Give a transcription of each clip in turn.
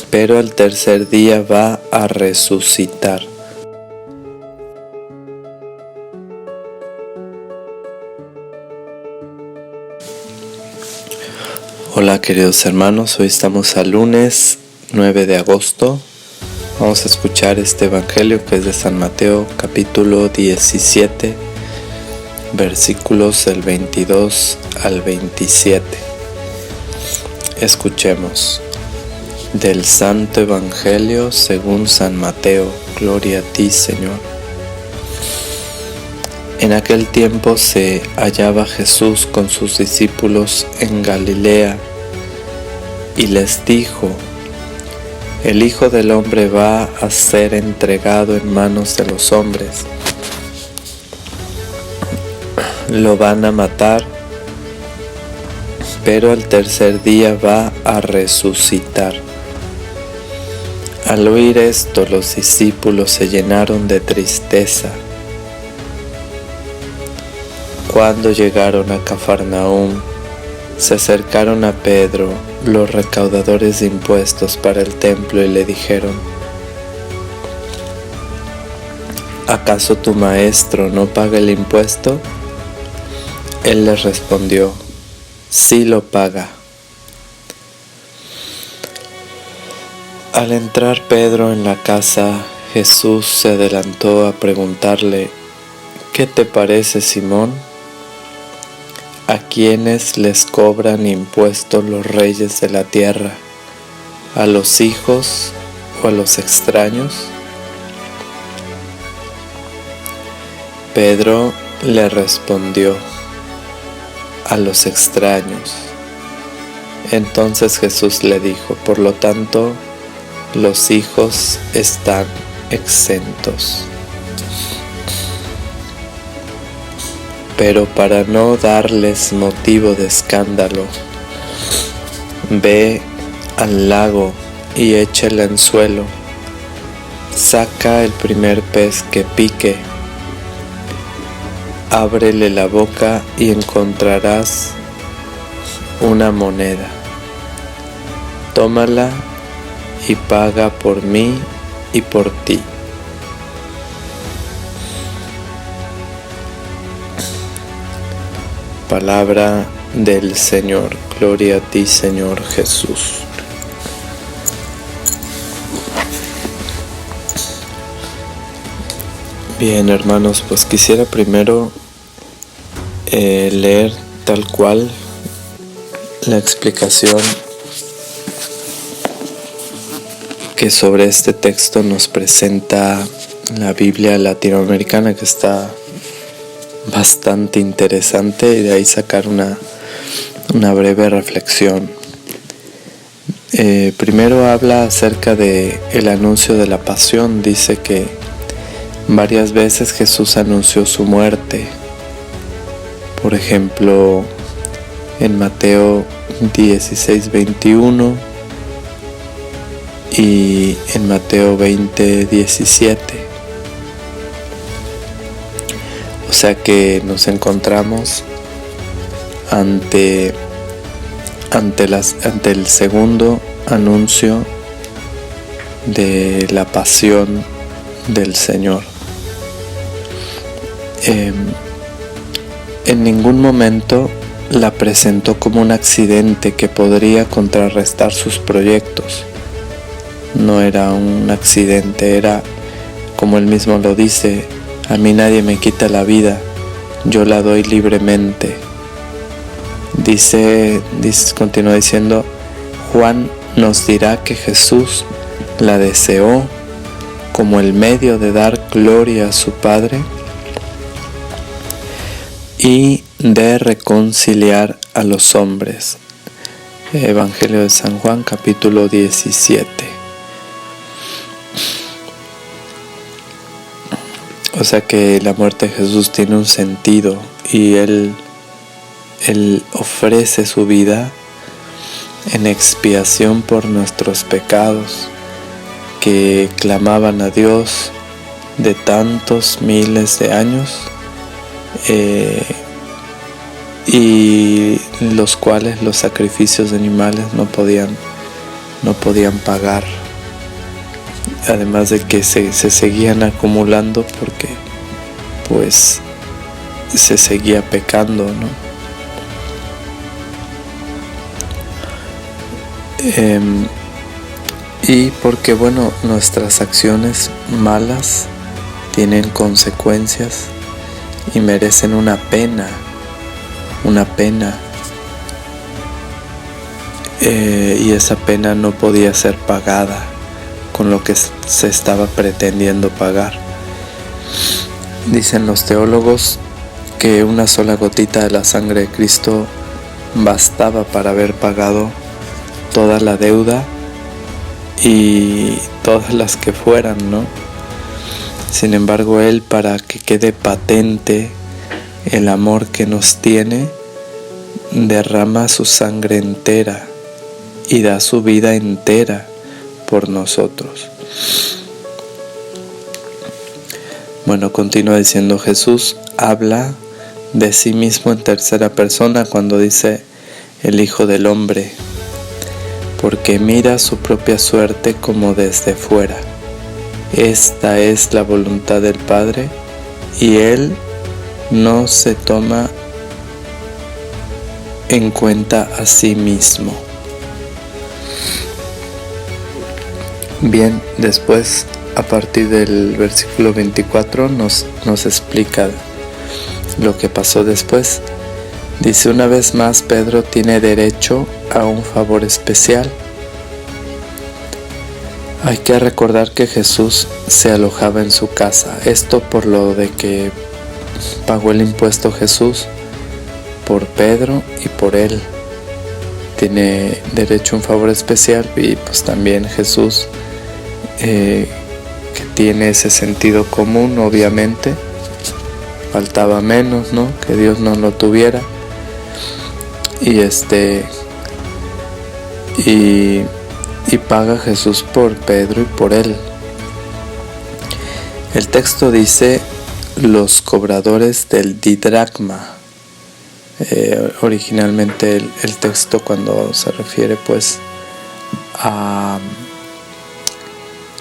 pero al tercer día va a resucitar. Hola queridos hermanos, hoy estamos al lunes 9 de agosto. Vamos a escuchar este evangelio que es de San Mateo, capítulo 17, versículos del 22 al 27. Escuchemos. Del Santo Evangelio según San Mateo. Gloria a ti, Señor. En aquel tiempo se hallaba Jesús con sus discípulos en Galilea y les dijo: El Hijo del Hombre va a ser entregado en manos de los hombres. Lo van a matar, pero al tercer día va a resucitar. Al oír esto, los discípulos se llenaron de tristeza. Cuando llegaron a Cafarnaúm, se acercaron a Pedro, los recaudadores de impuestos para el templo, y le dijeron: ¿Acaso tu maestro no paga el impuesto? Él les respondió: Sí lo paga. Al entrar Pedro en la casa, Jesús se adelantó a preguntarle: ¿Qué te parece, Simón? ¿A quiénes les cobran impuestos los reyes de la tierra? ¿A los hijos o a los extraños? Pedro le respondió: a los extraños. Entonces Jesús le dijo: por lo tanto, los hijos están exentos. Pero para no darles motivo de escándalo, ve al lago y echa el anzuelo. Saca el primer pez que pique. Ábrele la boca y encontrarás una moneda. Tómala y paga por mí y por ti. Palabra del Señor. Gloria a ti, Señor Jesús. Bien, hermanos, pues quisiera primero leer tal cual la explicación que sobre este texto nos presenta la Biblia latinoamericana, que está bastante interesante, y de ahí sacar una breve reflexión. Primero habla acerca de el anuncio de la pasión. Dice que varias veces Jesús anunció su muerte. Por ejemplo, en Mateo 16:21 y en Mateo 20:17. O sea que nos encontramos ante el segundo anuncio de la pasión del Señor. En ningún momento la presentó como un accidente que podría contrarrestar sus proyectos. No era un accidente, era, como él mismo lo dice: a mí nadie me quita la vida, yo la doy libremente. Continúa diciendo: Juan nos dirá que Jesús la deseó como el medio de dar gloria a su Padre y de reconciliar a los hombres. Evangelio de San Juan, capítulo 17. O sea que la muerte de Jesús tiene un sentido, y Él ofrece su vida en expiación por nuestros pecados que clamaban a Dios de tantos miles de años, y los cuales los sacrificios de animales no podían no podían pagar, además de que se seguían acumulando porque pues se seguía pecando, ¿no? Y porque bueno, nuestras acciones malas tienen consecuencias y merecen una pena, y esa pena no podía ser pagada con lo que se estaba pretendiendo pagar. Dicen los teólogos que una sola gotita de la sangre de Cristo bastaba para haber pagado toda la deuda y todas las que fueran, ¿no? Sin embargo, Él, para que quede patente el amor que nos tiene, derrama su sangre entera y da su vida entera por nosotros. Bueno, continúa diciendo: Jesús habla de sí mismo en tercera persona cuando dice el Hijo del Hombre, porque mira su propia suerte como desde fuera. Esta es la voluntad del Padre, y Él no se toma en cuenta a sí mismo. Bien, después, a partir del versículo 24, nos explica lo que pasó después. Dice: una vez más, Pedro tiene derecho a un favor especial. Hay que recordar que Jesús se alojaba en su casa. Esto por lo de que pagó el impuesto Jesús por Pedro y por él. Tiene derecho a un favor especial, y pues también Jesús, que tiene ese sentido común, obviamente. Faltaba menos, ¿no? Que Dios no lo tuviera. Y paga Jesús por Pedro y por él. El texto dice los cobradores del didracma. Originalmente el texto, cuando se refiere pues a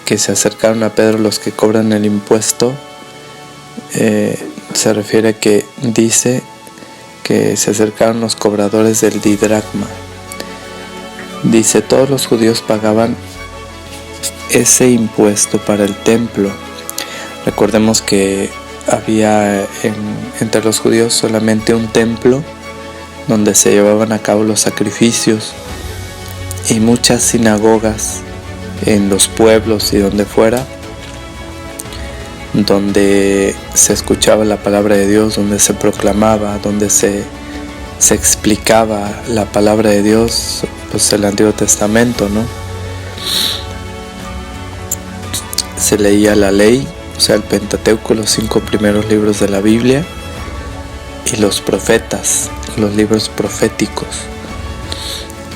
que se acercaron a Pedro los que cobran el impuesto, se refiere que dice que se acercaron los cobradores del didracma. Dice: todos los judíos pagaban ese impuesto para el templo. Recordemos que había entre los judíos solamente un templo donde se llevaban a cabo los sacrificios, y muchas sinagogas en los pueblos y donde fuera, donde se escuchaba la palabra de Dios, donde se proclamaba, donde se explicaba la palabra de Dios, pues el Antiguo Testamento, ¿no? Se leía la ley, o sea, el Pentateuco, los 5 primeros libros de la Biblia, y los profetas, los libros proféticos.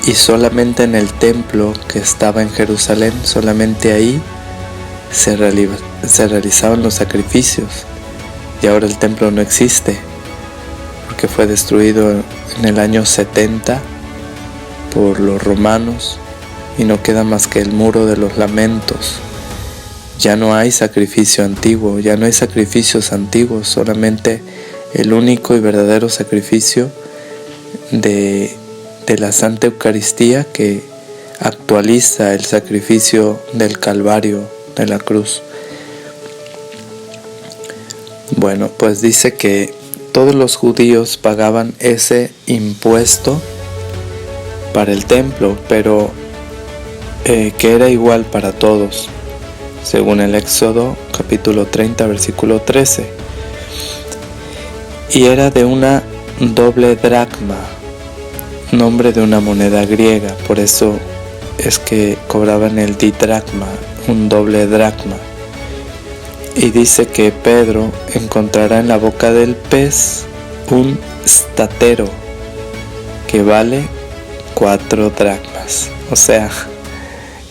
Y solamente en el templo que estaba en Jerusalén, solamente ahí se realizaban los sacrificios. Y ahora el templo no existe, porque fue destruido en el año 70 por los romanos, y no queda más que el muro de los lamentos. Ya no hay sacrificio antiguo, ya no hay sacrificios antiguos, solamente el único y verdadero sacrificio de la Santa Eucaristía, que actualiza el sacrificio del Calvario, de la cruz. Bueno, pues dice que todos los judíos pagaban ese impuesto para el templo, pero que era igual para todos, según el Éxodo capítulo 30 versículo 13, y era de una doble dracma, nombre de una moneda griega. Por eso es que cobraban el didracma, un doble dracma. Y dice que Pedro encontrará en la boca del pez un statero que vale 4 dracmas. O sea,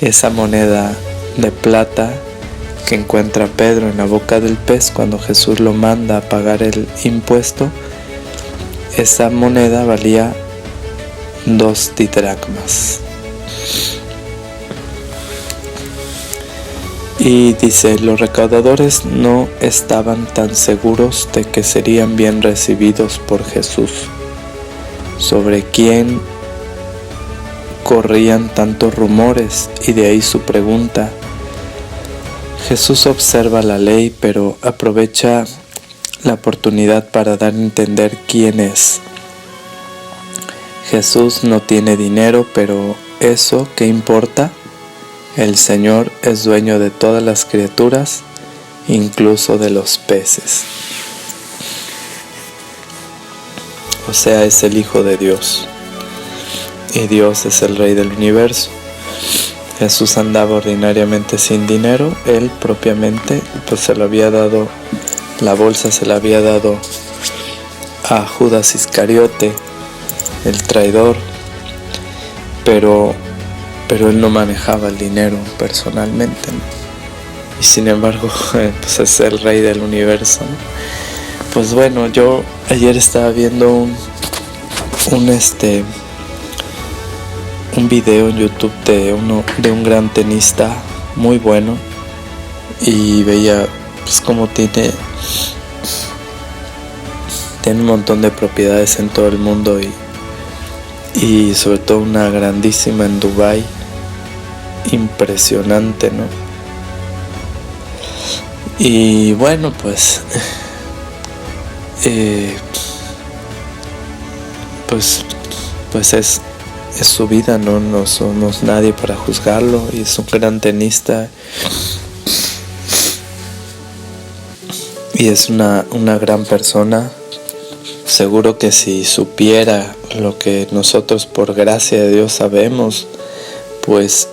esa moneda de plata que encuentra Pedro en la boca del pez cuando Jesús lo manda a pagar el impuesto, esa moneda valía 2 didracmas. Y dice, los recaudadores no estaban tan seguros de que serían bien recibidos por Jesús, sobre quien corrían tantos rumores, y de ahí su pregunta. Jesús observa la ley, pero aprovecha la oportunidad para dar a entender quién es. Jesús no tiene dinero, pero ¿eso qué importa? El Señor es dueño de todas las criaturas, incluso de los peces. O sea, es el Hijo de Dios. Y Dios es el Rey del universo. Jesús andaba ordinariamente sin dinero. Él propiamente, pues se lo había dado, la bolsa se la había dado a Judas Iscariote, el traidor. Pero él no manejaba el dinero personalmente, ¿no? Y sin embargo, pues es el Rey del universo, ¿no? Pues bueno, yo ayer estaba viendo un video en YouTube de un gran tenista muy bueno, y veía pues cómo tiene un montón de propiedades en todo el mundo, y sobre todo una grandísima en Dubái, impresionante, ¿no? Y bueno, pues pues es su vida, no somos nadie para juzgarlo, y es un gran tenista y es una gran persona. Seguro que si supiera lo que nosotros por gracia de Dios sabemos, pues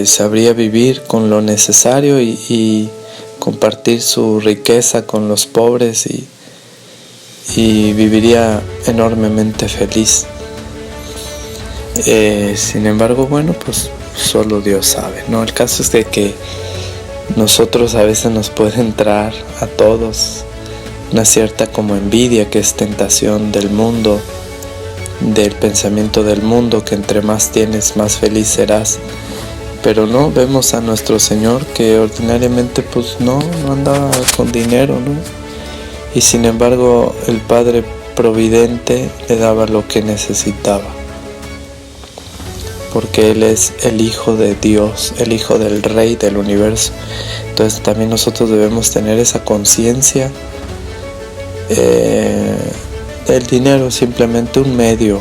sabría vivir con lo necesario y compartir su riqueza con los pobres, y viviría enormemente feliz. Sin embargo, bueno, pues solo Dios sabe, ¿no? El caso es de que nosotros a veces nos puede entrar a todos una cierta como envidia, que es tentación del mundo, del pensamiento del mundo, que entre más tienes, más feliz serás. Pero no, vemos a nuestro Señor que ordinariamente pues no andaba con dinero, ¿no? Y sin embargo el Padre Providente le daba lo que necesitaba, porque Él es el Hijo de Dios, el Hijo del Rey del universo. Entonces también nosotros debemos tener esa conciencia. El dinero es simplemente un medio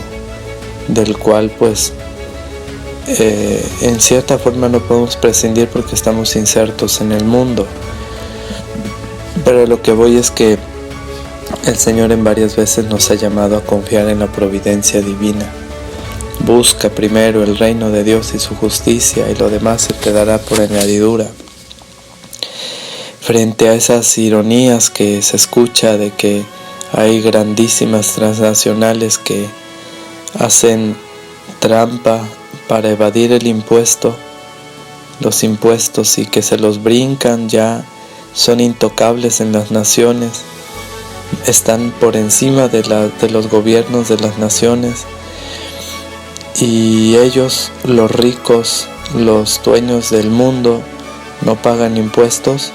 del cual pues en cierta forma no podemos prescindir, porque estamos insertos en el mundo. Pero lo que voy es que el Señor en varias veces nos ha llamado a confiar en la providencia divina. Busca primero el reino de Dios y su justicia, y lo demás se te dará por añadidura. Frente a esas ironías que se escucha de que hay grandísimas transnacionales que hacen trampa para evadir el impuesto, los impuestos, y que se los brincan, ya son intocables en las naciones, están por encima de los gobiernos de las naciones, y ellos, los ricos, los dueños del mundo, no pagan impuestos,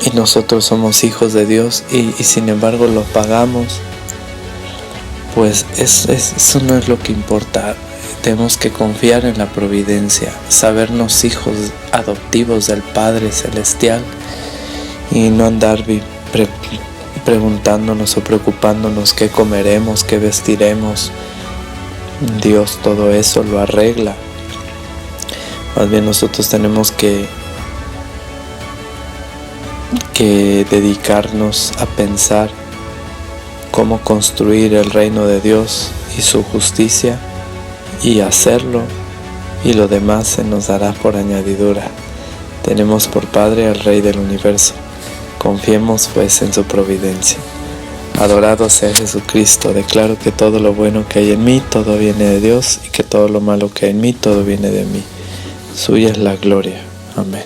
y nosotros somos hijos de Dios y sin embargo lo pagamos. Pues eso no es lo que importa. Tenemos que confiar en la providencia, sabernos hijos adoptivos del Padre Celestial, y no andar preguntándonos o preocupándonos qué comeremos, qué vestiremos. Dios todo eso lo arregla. Más bien nosotros tenemos que dedicarnos a pensar cómo construir el reino de Dios y su justicia, y hacerlo, y lo demás se nos dará por añadidura. Tenemos por Padre al Rey del universo. Confiemos pues en su providencia. Adorado sea Jesucristo. Declaro que todo lo bueno que hay en mí, todo viene de Dios, y que todo lo malo que hay en mí, todo viene de mí. Suya es la gloria. Amén.